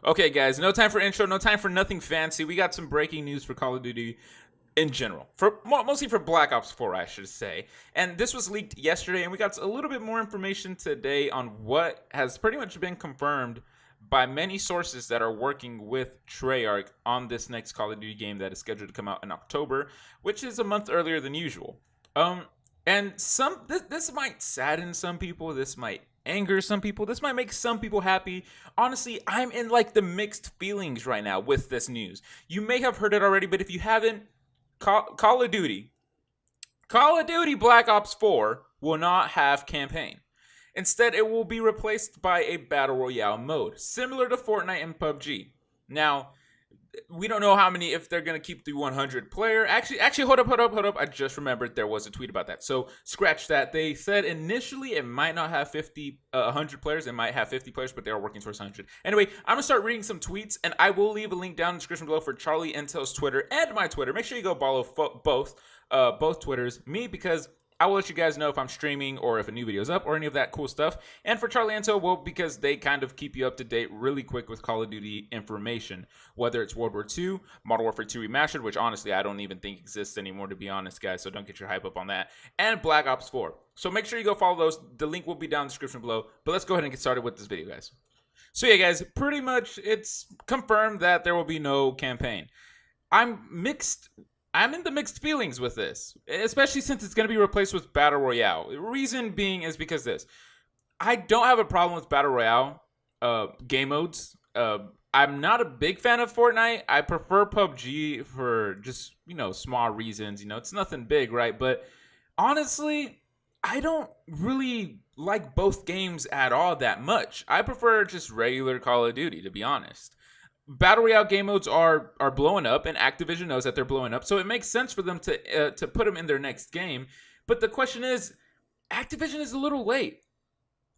Okay, guys, no time for intro, no time for nothing fancy. We got some breaking news for Call of Duty in general, for mostly for Black Ops 4, I should say. And this was leaked yesterday, and we got a little bit more information today on what has pretty much been confirmed by many sources that are working with Treyarch on this next Call of Duty game that is scheduled to come out in October, which is a month earlier than usual. And this might sadden some people. This might anger some people. This might make some people happy. Honestly, I'm in like the mixed feelings right now with this news. You may have heard it already, but if you haven't, Call of Duty Black Ops 4 will not have campaign. Instead, it will be replaced by a battle royale mode, similar to Fortnite and PUBG. Now, we don't know how many, if they're going to keep the 100 player. Actually, hold up. I just remembered there was a tweet about that. So scratch that. They said initially it might not have 100 players. It might have 50 players, but they are working towards 100. Anyway, I'm going to start reading some tweets, and I will leave a link down in the description below for Charlie Intel's Twitter and my Twitter. Make sure you go follow both Twitters. Me, because I will let you guys know if I'm streaming or if a new video is up or any of that cool stuff. And for Charlie Anto, well, because they kind of keep you up to date really quick with Call of Duty information, whether it's World War II, Modern Warfare 2 Remastered, which honestly I don't even think exists anymore, to be honest, guys, so don't get your hype up on that, and Black Ops 4. So make sure you go follow those. The link will be down in the description below. But let's go ahead and get started with this video, guys. So yeah, guys, pretty much it's confirmed that there will be no campaign. I'm in the mixed feelings with this, especially since it's going to be replaced with Battle Royale. The reason being is because this. I don't have a problem with Battle Royale game modes. I'm not a big fan of Fortnite. I prefer PUBG for just, small reasons. It's nothing big, right? But honestly, I don't really like both games at all that much. I prefer just regular Call of Duty, to be honest. Battle Royale game modes are blowing up, and Activision knows that they're blowing up, so it makes sense for them to put them in their next game. But the question is, Activision is a little late.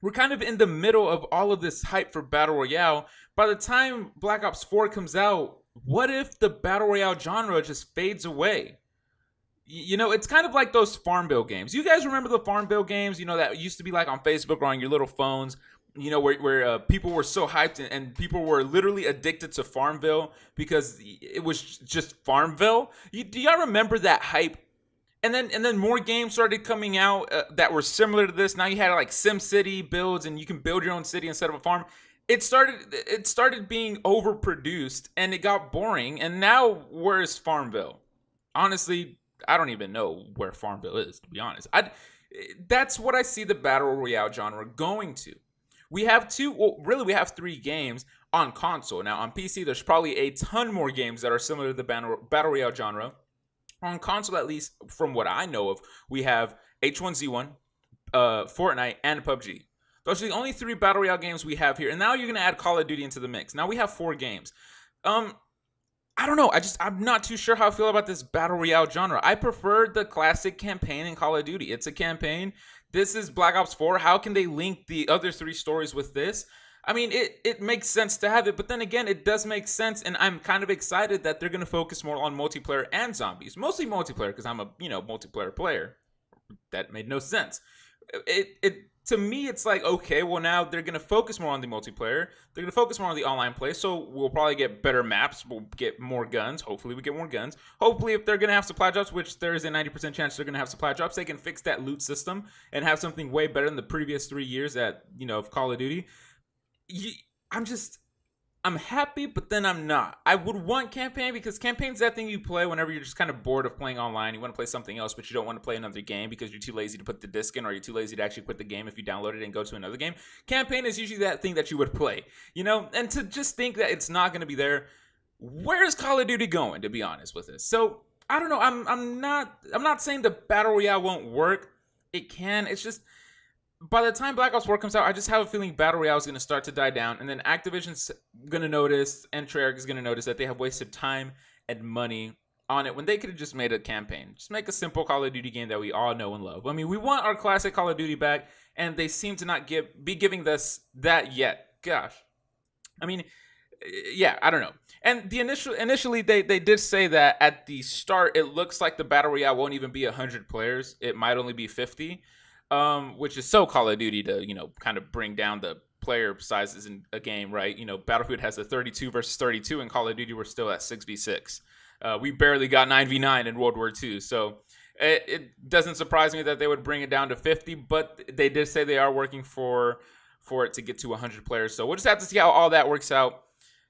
We're kind of in the middle of all of this hype for Battle Royale. By the time Black Ops 4 comes out, what if the Battle Royale genre just fades away? It's kind of like those Farmville games. You guys remember the Farmville games, that used to be like on Facebook or on your little phones? Where people were so hyped and people were literally addicted to Farmville because it was just Farmville. Do y'all remember that hype? And then more games started coming out that were similar to this. Now you had like SimCity builds, and you can build your own city instead of a farm. It started being overproduced, and it got boring. And now where's Farmville? Honestly, I don't even know where Farmville is, to be honest. That's what I see the Battle Royale genre going to. We have we have 3 games on console. Now, on PC, there's probably a ton more games that are similar to the Battle Royale genre. On console, at least from what I know of, we have H1Z1, Fortnite, and PUBG. Those are the only 3 Battle Royale games we have here. And now you're going to add Call of Duty into the mix. Now we have 4 games. I don't know. I'm not too sure how I feel about this Battle Royale genre. I prefer the classic campaign in Call of Duty. It's a campaign. This is Black Ops 4. How can they link the other 3 stories with this? I mean, it makes sense to have it, but then again, it does make sense, and I'm kind of excited that they're going to focus more on multiplayer and zombies. Mostly multiplayer, because I'm a, multiplayer player. That made no sense. To me, it's like, okay, well, now they're going to focus more on the multiplayer. They're going to focus more on the online play, so we'll probably get better maps. We'll get more guns. Hopefully, we get more guns. Hopefully, if they're going to have supply drops, which there is a 90% chance they're going to have supply drops, they can fix that loot system and have something way better than the previous 3 years of Call of Duty. I'm happy, but then I'm not. I would want campaign, because campaign's that thing you play whenever you're just kind of bored of playing online. You want to play something else, but you don't want to play another game because you're too lazy to put the disc in, or you're too lazy to actually quit the game if you download it and go to another game. Campaign is usually that thing that you would play, and to just think that it's not going to be there, where's Call of Duty going, to be honest with this? So I don't know. I'm not saying the Battle Royale won't work. It can. It's just, by the time Black Ops 4 comes out, I just have a feeling Battle Royale is going to start to die down, and then Activision's going to notice, and Treyarch is going to notice that they have wasted time and money on it when they could have just made a campaign. Just make a simple Call of Duty game that we all know and love. I mean, we want our classic Call of Duty back, and they seem to not be giving us that yet. Gosh. I mean, yeah, I don't know. And initially they did say that at the start, it looks like the Battle Royale won't even be 100 players. It might only be 50. Which is so Call of Duty to, kind of bring down the player sizes in a game, right? You know, Battlefield has a 32 versus 32, and Call of Duty we're still at 6v6. We barely got 9v9 in World War II, so it doesn't surprise me that they would bring it down to 50, but they did say they are working for it to get to 100 players. So we'll just have to see how all that works out.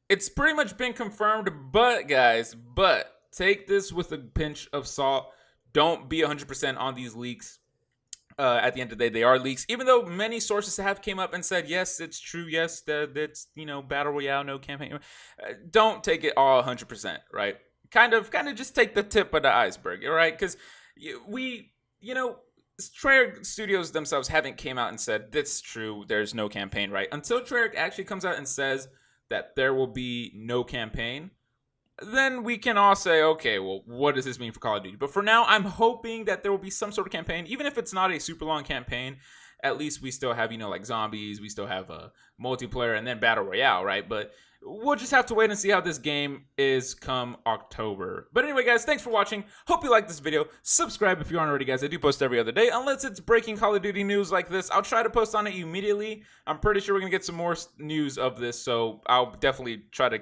It's pretty much been confirmed, but guys, take this with a pinch of salt. Don't be 100% on these leaks. At the end of the day, they are leaks, even though many sources have came up and said, yes, it's true. Yes, that's, you know, Battle Royale, no campaign. Don't take it all 100%, right? Kind of just take the tip of the iceberg, all right? Because Treyarch Studios themselves haven't came out and said, that's true, there's no campaign, right? Until Treyarch actually comes out and says that there will be no campaign, then we can all say, okay, well, what does this mean for Call of Duty? But for now, I'm hoping that there will be some sort of campaign, even if it's not a super long campaign. At least we still have, like zombies, we still have a multiplayer, and then Battle Royale, right? But we'll just have to wait and see how this game is come October. But anyway, guys, thanks for watching. Hope you liked this video. Subscribe if you aren't already, guys. I do post every other day. Unless it's breaking Call of Duty news like this, I'll try to post on it immediately. I'm pretty sure we're going to get some more news of this, so I'll definitely try to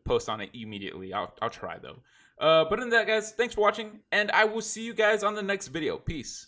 post on it immediately. I'll try, though. But in that, guys, thanks for watching, and I will see you guys on the next video. Peace.